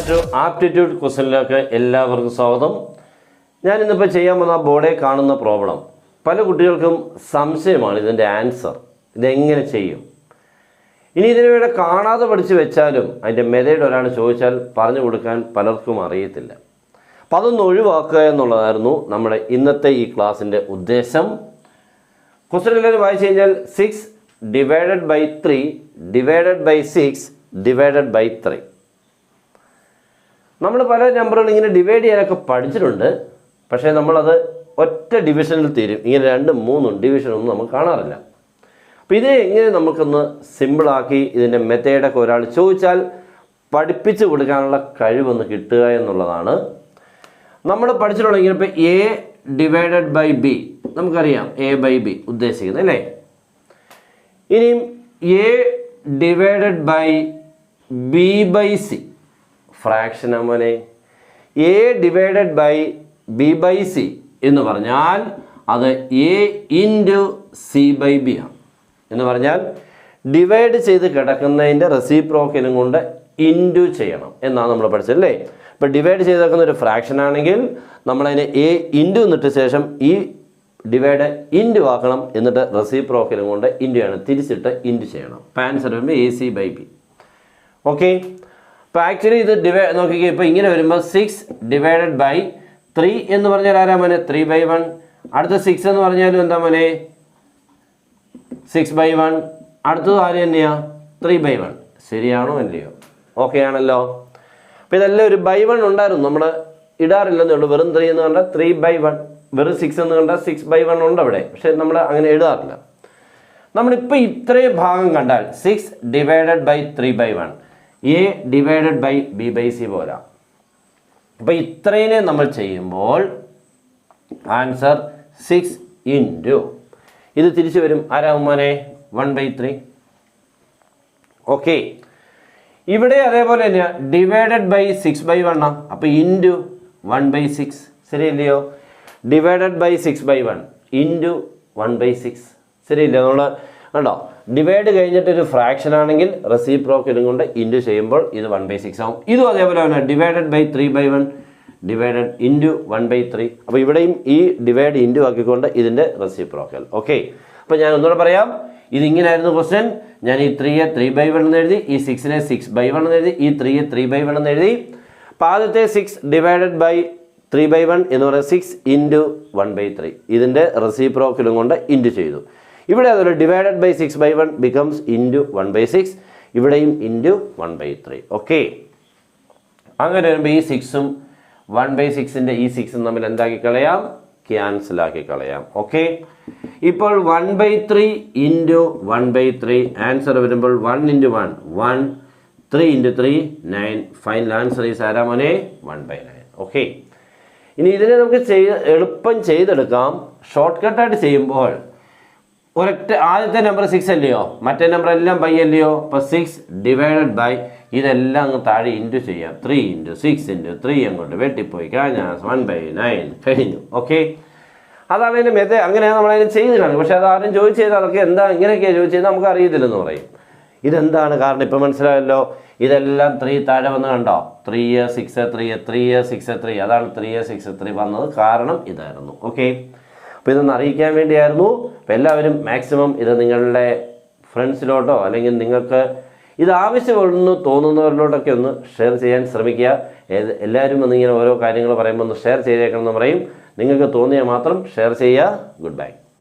To aptitude ക്വസ്റ്റ്യനിലേക്ക് എല്ലാവർക്കും സ്വാഗതം. ഞാനിന്നിപ്പോൾ ചെയ്യാൻ പോകുന്ന ബോർഡിൽ കാണുന്ന പ്രോബ്ലം പല കുട്ടികൾക്കും സംശയമാണ്. ഇതിൻ്റെ ആൻസർ ഇതെങ്ങനെ ചെയ്യും. ഇനി ഇതിനു വേണ്ടി കാണാതെ പഠിച്ച് വെച്ചാലും അതിൻ്റെ മെത്തേഡ് ഒരാൾ ചോദിച്ചാൽ പറഞ്ഞു കൊടുക്കാൻ പലർക്കും അറിയത്തില്ല. അപ്പം അതൊന്ന് ഒഴിവാക്കുക എന്നുള്ളതായിരുന്നു നമ്മുടെ ഇന്നത്തെ ഈ ക്ലാസ്സിൻ്റെ ഉദ്ദേശം. ക്വസ്റ്റ്യൻ എല്ലാവരും വായിച്ചു കഴിഞ്ഞാൽ 6 divided by 3 divided by 6 divided by 3. നമ്മൾ പല നമ്പറുകൾ ഇങ്ങനെ ഡിവൈഡ് ചെയ്യാനൊക്കെ പഠിച്ചിട്ടുണ്ട്. പക്ഷേ നമ്മളത് ഒറ്റ ഡിവിഷനിൽ തീരും. ഇങ്ങനെ 2, 3 ഡിവിഷനൊന്നും നമുക്ക് കാണാറില്ല. അപ്പോൾ ഇത് എങ്ങനെ നമുക്കൊന്ന് സിമ്പിളാക്കി ഇതിൻ്റെ മെത്തേഡൊക്കെ ഒരാൾ ചോദിച്ചാൽ പഠിപ്പിച്ച് കൊടുക്കാനുള്ള കഴിവൊന്ന് കിട്ടുക എന്നുള്ളതാണ് നമ്മൾ പഠിച്ചിട്ടുള്ളത്. ഇങ്ങനെ ഇപ്പോൾ എ ഡിവൈഡഡ് ബൈ ബി നമുക്കറിയാം, എ ബൈ ബി ഉദ്ദേശിക്കുന്നത് അല്ലേ. ഇനിയും A divided by B by C fraction മോനെ. A divided by B by C എന്ന് പറഞ്ഞാൽ അത് A into C by B ആണ്. എന്ന് പറഞ്ഞാൽ ഡിവൈഡ് ചെയ്ത് കിടക്കുന്നതിൻ്റെ റെസിപ്രോക്കലും കൊണ്ട് ഇൻറ്റു ചെയ്യണം എന്നാണ് നമ്മൾ പഠിച്ചല്ലേ. ഇപ്പോൾ ഡിവൈഡ് ചെയ്ത് കിടക്കുന്ന ഒരു ഫ്രാക്ഷൻ ആണെങ്കിൽ നമ്മളതിനെ എ ഇൻറ്റു എന്നിട്ട് ശേഷം ഈ ഡിവൈഡ് ഇൻറ്റു ആക്കണം, എന്നിട്ട് റെസിപ്രോക്കലും കൊണ്ട് ഇൻറ്റു ചെയ്യണം, തിരിച്ചിട്ട് ഇൻറ്റു ചെയ്യണം. അപ്പോൾ ആൻസർ വരുമ്പോൾ A C by B. Okay, അപ്പോൾ ആക്ച്വലി ഇത് നോക്കിക്കേ. ഇപ്പോൾ ഇങ്ങനെ വരുമ്പോൾ 6 ഡിവൈഡഡ് ബൈ 3 എന്ന് പറഞ്ഞാൽ ആരാ മോനെ? 3/1. അടുത്ത 6 എന്ന് പറഞ്ഞാലും എന്താ മോനെ? 6/1. അടുത്തത് ആര് തന്നെയാണ്? 3/1. ശരിയാണോ അല്ലയോ? ഓക്കെ ആണല്ലോ. അപ്പോൾ ഇതെല്ലാം ഒരു ബൈ 1 ഉണ്ടായിരുന്നു, നമ്മൾ ഇടാറില്ലെന്നേ ഉള്ളൂ. വെറും 3 എന്ന് കണ്ടാൽ 3/1, വെറും 6 എന്ന് കണ്ടാൽ 6/1 ഉണ്ട് അവിടെ, പക്ഷേ നമ്മൾ അങ്ങനെ എഴുതാറില്ല. നമ്മളിപ്പോൾ ഇത്രയും ഭാഗം കണ്ടാൽ 6 divided by 3/1 A divided by B by C പോരാ. അപ്പോൾ ഇത്രേനെ നമ്മൾ ചെയ്യുമ്പോൾ ആൻസർ 6 ഇൻറ്റു ഇത് തിരിച്ചു വരും ആരാവും മോനെ? 1/3. ഓക്കെ, ഇവിടെ അതേപോലെ തന്നെയാണ് ഡിവൈഡഡ് ബൈ 6/1 ആണ്. അപ്പോൾ ഇൻറ്റു 1/6 ശരിയല്ലയോ? ഡിവൈഡഡ് ബൈ 6/1 ഇൻറ്റു 1/6 ശരിയല്ലയോ? നമ്മൾ കണ്ടോ, ഡിവൈഡ് കഴിഞ്ഞിട്ടൊരു ഫ്രാക്ഷൻ ആണെങ്കിൽ റെസിപ്രോക്കലും കൊണ്ട് ഇൻറ്റു ചെയ്യുമ്പോൾ ഇത് 1/6 ആവും. ഇതും അതേപോലെ തന്നെ ഡിവൈഡഡ് ബൈ 3/1 ഡിവൈഡഡ് ഇൻറ്റു 1/3. അപ്പോൾ ഇവിടെയും ഈ ഡിവൈഡ് ഇൻറ്റു ആക്കിക്കൊണ്ട് ഇതിൻ്റെ റെസിപ്രോക്കൽ. ഓക്കെ, അപ്പോൾ ഞാൻ ഒന്നുകൂടെ പറയാം. ഇതിങ്ങനെയായിരുന്നു ക്വസ്റ്റ്യൻ. ഞാൻ ഈ 3യെ 3/1 എന്ന് എഴുതി, ഈ 6നെ 6/1 എന്ന് എഴുതി, ഈ 3യെ 3/1 എന്ന് എഴുതി. അപ്പോൾ ആദ്യത്തെ 6 ഡിവൈഡഡ് ബൈ 3/1 എന്ന് പറയുന്നത് 6 ഇൻറ്റു 1/3. ഇതിൻ്റെ റെസിപ്രോക്കലും കൊണ്ട് ഇൻറ്റു ചെയ്തു. ഇവിടെ അതുപോലെ ഡിവൈഡഡ് ബൈ 6/1 ബിക്കംസ് ഇൻറ്റു 1/6. ഇവിടെയും ഇൻറ്റു 1/3. ഓക്കെ, അങ്ങനെ വരുമ്പോൾ ഈ 6ഉം 1/6ൻ്റെ ഈ 6ഉം തമ്മിൽ എന്താക്കി കളയാം? ക്യാൻസലാക്കി കളയാം. ഓക്കെ, ഇപ്പോൾ 1/3 ഇൻറ്റു 1/3 ആൻസർ വരുമ്പോൾ 1 into 1 1, 3 into 3 9. Final answer is ആരാ മോനെ? 1/9. ഓക്കെ, ഇനി ഇതിനെ നമുക്ക് എളുപ്പം ചെയ്തെടുക്കാം. ഷോർട്ട് കട്ടായിട്ട് ചെയ്യുമ്പോൾ ഒരൊറ്റ ആദ്യത്തെ നമ്പർ 6 അല്ലയോ, മറ്റേ നമ്പർ എല്ലാം ബൈ അല്ലയോ. അപ്പോൾ 6 ഡിവൈഡഡ് ബൈ ഇതെല്ലാം അങ്ങ് താഴെ ഇൻറ്റു ചെയ്യാം. 3 ഇൻറ്റു 6 ഇൻറ്റു 3 അങ്ങോട്ട് വെട്ടിപ്പോയി കഴിഞ്ഞാൽ 1/9 കഴിഞ്ഞു. ഓക്കെ, അതാണ് അതിൻ്റെ മെത്തേഡ്. അങ്ങനെയാണ് നമ്മളതിനെ ചെയ്തിട്ടാണ്. പക്ഷേ അത് ആരും ചോദിച്ചത് അതൊക്കെ എന്താ ഇങ്ങനെയൊക്കെയാണ് ചോദിച്ചത് നമുക്ക് അറിയത്തില്ലെന്ന് പറയും. ഇതെന്താണ് കാരണം? ഇപ്പം മനസ്സിലായല്ലോ. ഇതെല്ലാം 3 താഴെ വന്ന് കണ്ടോ? 3 6 3 3 6 3. അതാണ് 3 6 3 വന്നത്. കാരണം ഇതായിരുന്നു. ഓക്കെ, അപ്പോൾ ഇതൊന്ന് അറിയിക്കാൻ വേണ്ടിയായിരുന്നു. അപ്പോൾ എല്ലാവരും മാക്സിമം ഇത് നിങ്ങളുടെ ഫ്രണ്ട്സിലോട്ടോ അല്ലെങ്കിൽ നിങ്ങൾക്ക് ഇത് ആവശ്യമുണ്ടെന്ന് തോന്നുന്നവരിലോട്ടൊക്കെ ഒന്ന് ഷെയർ ചെയ്യാൻ ശ്രമിക്കുക. എല്ലാവരും ഒന്നിങ്ങനെ ഓരോ കാര്യങ്ങൾ പറയുമ്പോൾ ഒന്ന് ഷെയർ ചെയ്തേക്കണം എന്ന് പറയും. നിങ്ങൾക്ക് തോന്നിയാൽ മാത്രം ഷെയർ ചെയ്യുക. Good bye.